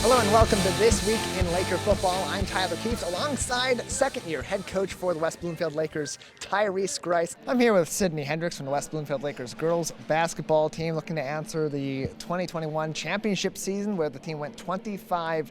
Hello and welcome to This Week in Laker Football. I'm Tyler Kieft alongside second-year head coach for the West Bloomfield Lakers, Tyrese Grice. I'm here with Sydney Hendricks from the West Bloomfield Lakers girls basketball team looking to answer the 2021 championship season where the team went 25-1,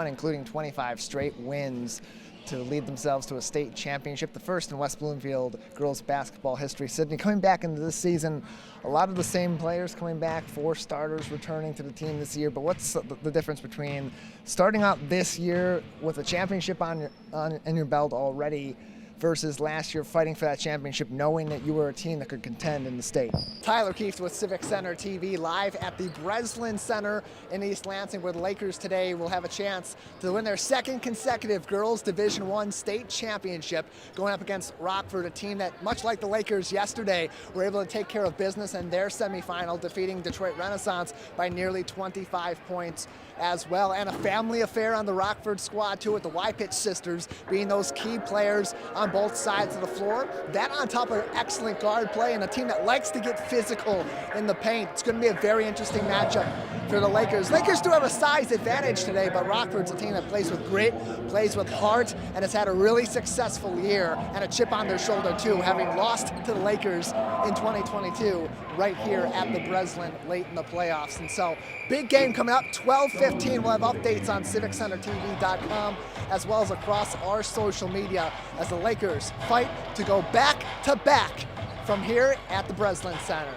including 25 straight wins to lead themselves to a state championship, the first in West Bloomfield girls basketball history. Sydney, coming back into this season, a lot of the same players coming back, 4 starters returning to the team this year, but what's the difference between starting out this year with a championship in your belt already versus last year fighting for that championship, knowing that you were a team that could contend in the state? Tyler Kieft with Civic Center TV, live at the Breslin Center in East Lansing, where the Lakers today will have a chance to win their second consecutive girls Division I state championship, going up against Rockford, a team that, much like the Lakers yesterday, were able to take care of business in their semifinal, defeating Detroit Renaissance by nearly 25 points as well. And a family affair on the Rockford squad too, with the Wypitch sisters being those key players on both sides of the floor. That on top of excellent guard play and a team that likes to get physical in the paint. It's going to be a very interesting matchup for the Lakers. Lakers do have a size advantage today, but Rockford's a team that plays with grit, plays with heart, and has had a really successful year and a chip on their shoulder too, having lost to the Lakers in 2022 right here at the Breslin late in the playoffs. And so, big game coming up, 12:15. We'll have updates on civiccentertv.com as well as across our social media as the Lakers fight to go back-to-back from here at the Breslin Center.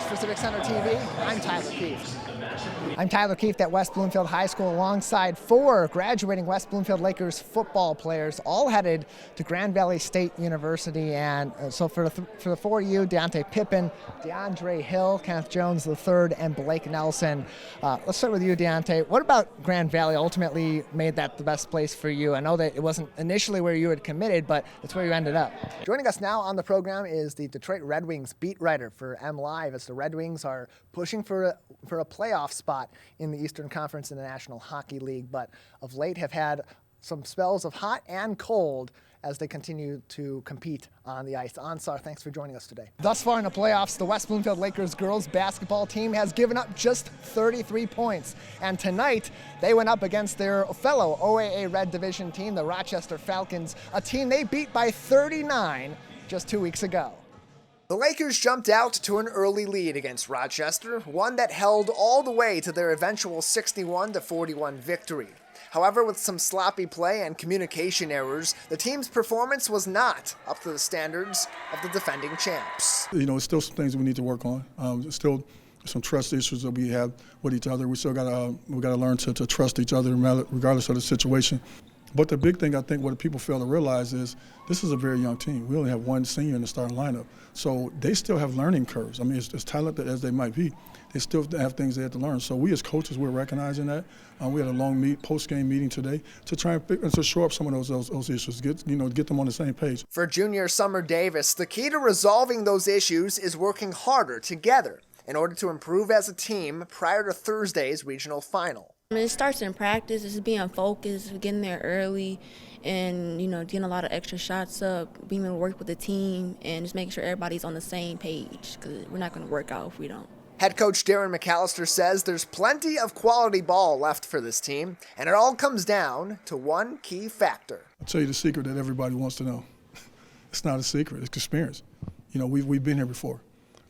For Civic Center TV, I'm Tyler Kieft. I'm Tyler Kieft at West Bloomfield High School alongside 4 graduating West Bloomfield Lakers football players, all headed to Grand Valley State University. And so for the 4 of you, Deontay Pippen, DeAndre Hill, Kenneth Jones III, and Blake Nelson. Let's start with you, Deontay. What about Grand Valley ultimately made that the best place for you? I know that it wasn't initially where you had committed, but it's where you ended up. Joining us now on the program is the Detroit Red Wings beat writer for MLive, as the Red Wings are pushing for a playoff spot in the Eastern Conference in the National Hockey League, but of late have had some spells of hot and cold as they continue to compete on the ice. Ansar, thanks for joining us today. Thus far in the playoffs, the West Bloomfield Lakers girls basketball team has given up just 33 points. And tonight, they went up against their fellow OAA Red Division team, the Rochester Falcons, a team they beat by 39 just 2 weeks ago. The Lakers jumped out to an early lead against Rochester, one that held all the way to their eventual 61-41 victory. However, with some sloppy play and communication errors, the team's performance was not up to the standards of the defending champs. You know, it's still some things we need to work on. Still some trust issues that we have with each other. We still got to learn to trust each other regardless of the situation. But the big thing I think what people fail to realize is this is a very young team. We only have one senior in the starting lineup. So they still have learning curves. I mean, as talented as they might be, they still have things they have to learn. So we as coaches, we're recognizing that. We had a long post-game meeting today to try and to shore up some of those issues, get them on the same page. For junior Summer Davis, the key to resolving those issues is working harder together in order to improve as a team prior to Thursday's regional final. It starts in practice. It's being focused, getting there early, and getting a lot of extra shots up, being able to work with the team, and just making sure everybody's on the same page, because we're not going to work out if we don't. Head coach Darren McAllister says there's plenty of quality ball left for this team, and it all comes down to one key factor. I'll tell you the secret that everybody wants to know. It's not a secret. It's experience. We've been here before.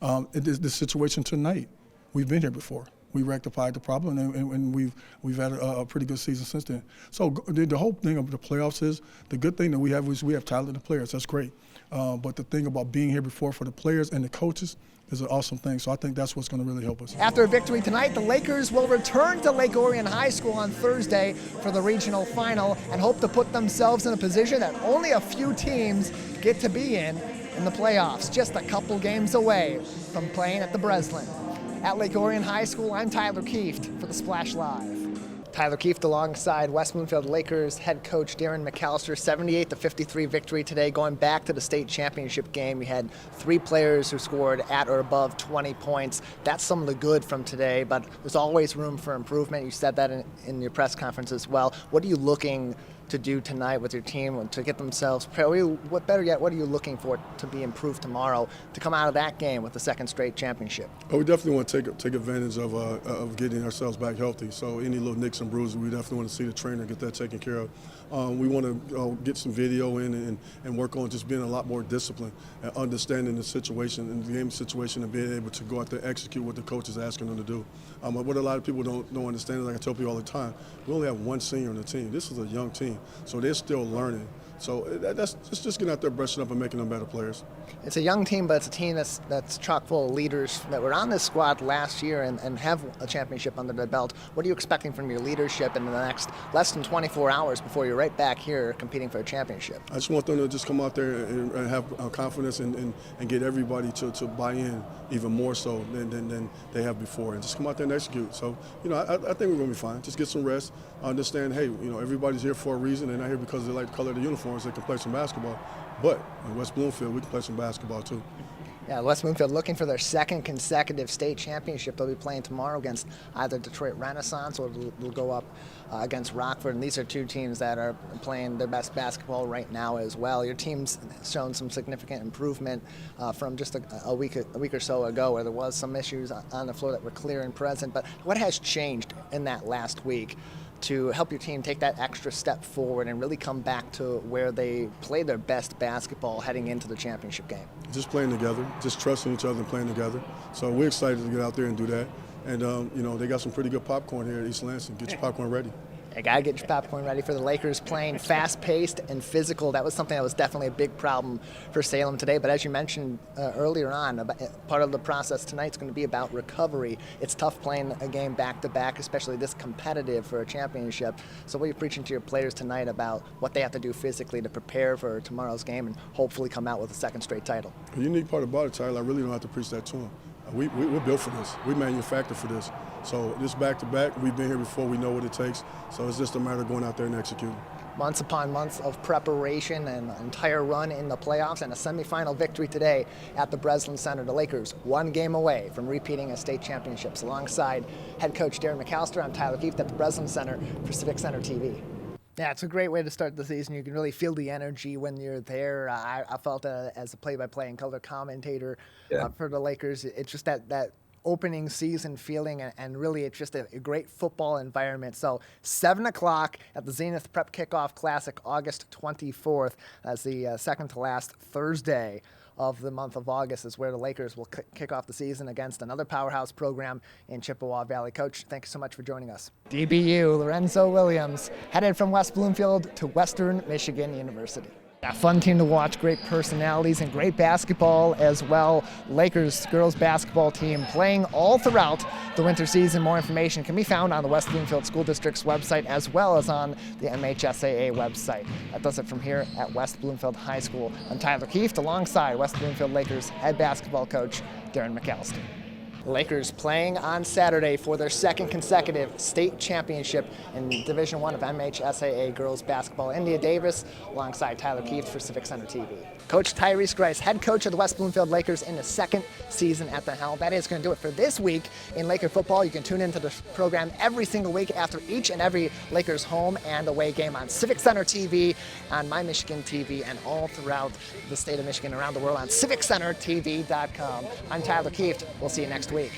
The situation tonight, we've been here before. We rectified the problem, and we've had a pretty good season since then. So the whole thing of the playoffs is, the good thing that we have is we have talented players. That's great. But the thing about being here before for the players and the coaches is an awesome thing. So I think that's what's going to really help us. After a victory tonight, the Lakers will return to Lake Orion High School on Thursday for the regional final and hope to put themselves in a position that only a few teams get to be in the playoffs, just a couple games away from playing at the Breslin. At Lake Orion High School, I'm Tyler Kieft for the Splash Live. Tyler Kieft alongside West Bloomfield Lakers head coach Darren McAllister. 78-53 victory today, going back to the state championship game. We had 3 players who scored at or above 20 points. That's some of the good from today, but there's always room for improvement. You said that in your press conference as well. What are you looking to do tonight with your team to get themselves prepared? Better yet, what are you looking for to be improved tomorrow to come out of that game with the second straight championship? Oh, we definitely want to take advantage of getting ourselves back healthy. So any little nicks and bruises, we definitely want to see the trainer get that taken care of. We want to get some video in and work on just being a lot more disciplined and understanding the situation and the game situation and being able to go out there and execute what the coach is asking them to do. What a lot of people don't understand is, like I tell people all the time, we only have one senior on the team. This is a young team, so they're still learning. So that's just getting out there, brushing up, and making them better players. It's a young team, but it's a team that's chock full of leaders that were on this squad last year and have a championship under their belt. What are you expecting from your leadership in the next less than 24 hours before you're right back here competing for a championship? I just want them to just come out there and have confidence and get everybody to buy in even more so than they have before, and just come out there and execute. So, I think we're going to be fine. Just get some rest. Understand, hey, everybody's here for a reason. They're not here because they like the color of the uniforms. They can play some basketball. But in West Bloomfield, we can play some basketball too. Yeah, West Bloomfield looking for their second consecutive state championship. They'll be playing tomorrow against either Detroit Renaissance or they'll go up against Rockford. And these are two teams that are playing their best basketball right now as well. Your team's shown some significant improvement from just a week or so ago, where there was some issues on the floor that were clear and present. But what has changed in that last week to help your team take that extra step forward and really come back to where they play their best basketball heading into the championship game? Just playing together, just trusting each other and playing together. So we're excited to get out there and do that. And, they got some pretty good popcorn here at East Lansing. Get your popcorn ready. You got to get your popcorn ready for the Lakers playing fast-paced and physical. That was something that was definitely a big problem for Salem today. But as you mentioned earlier on, part of the process tonight is going to be about recovery. It's tough playing a game back-to-back, especially this competitive for a championship. So what are you preaching to your players tonight about what they have to do physically to prepare for tomorrow's game and hopefully come out with a second straight title? The unique part about it, Tyler, I really don't have to preach that to them. We're built for this. We manufactured for this. So this back-to-back, we've been here before. We know what it takes. So it's just a matter of going out there and executing. Months upon months of preparation and an entire run in the playoffs and a semifinal victory today at the Breslin Center. The Lakers one game away from repeating as state championships. Alongside head coach Darren McAllister, I'm Tyler Kieft at the Breslin Center for Civic Center TV. Yeah, it's a great way to start the season. You can really feel the energy when you're there. I felt as a play-by-play and color commentator for the Lakers. It's just that opening season feeling, and really it's just a great football environment. So 7 o'clock at the Zenith Prep Kickoff Classic, August 24th. That's the second to last Thursday of the month of August is where the Lakers will kick off the season against another powerhouse program in Chippewa Valley. Coach, thank you so much for joining us. DBU, Lorenzo Williams, headed from West Bloomfield to Western Michigan University. A fun team to watch, great personalities and great basketball as well. Lakers girls basketball team playing all throughout the winter season. More information can be found on the West Bloomfield School District's website as well as on the MHSAA website. That does it from here at West Bloomfield High School. I'm Tyler Kieft alongside West Bloomfield Lakers head basketball coach Darren McAllister. Lakers playing on Saturday for their second consecutive state championship in Division I of MHSAA girls basketball. India Davis alongside Tyler Kieft for Civic Center TV. Coach Tyrese Grice, head coach of the West Bloomfield Lakers in the second season at the helm. That is going to do it for this week in Laker football. You can tune into the program every single week after each and every Lakers home and away game on Civic Center TV, on My Michigan TV, and all throughout the state of Michigan, around the world on CivicCenterTV.com. I'm Tyler Kieft. We'll see you next week.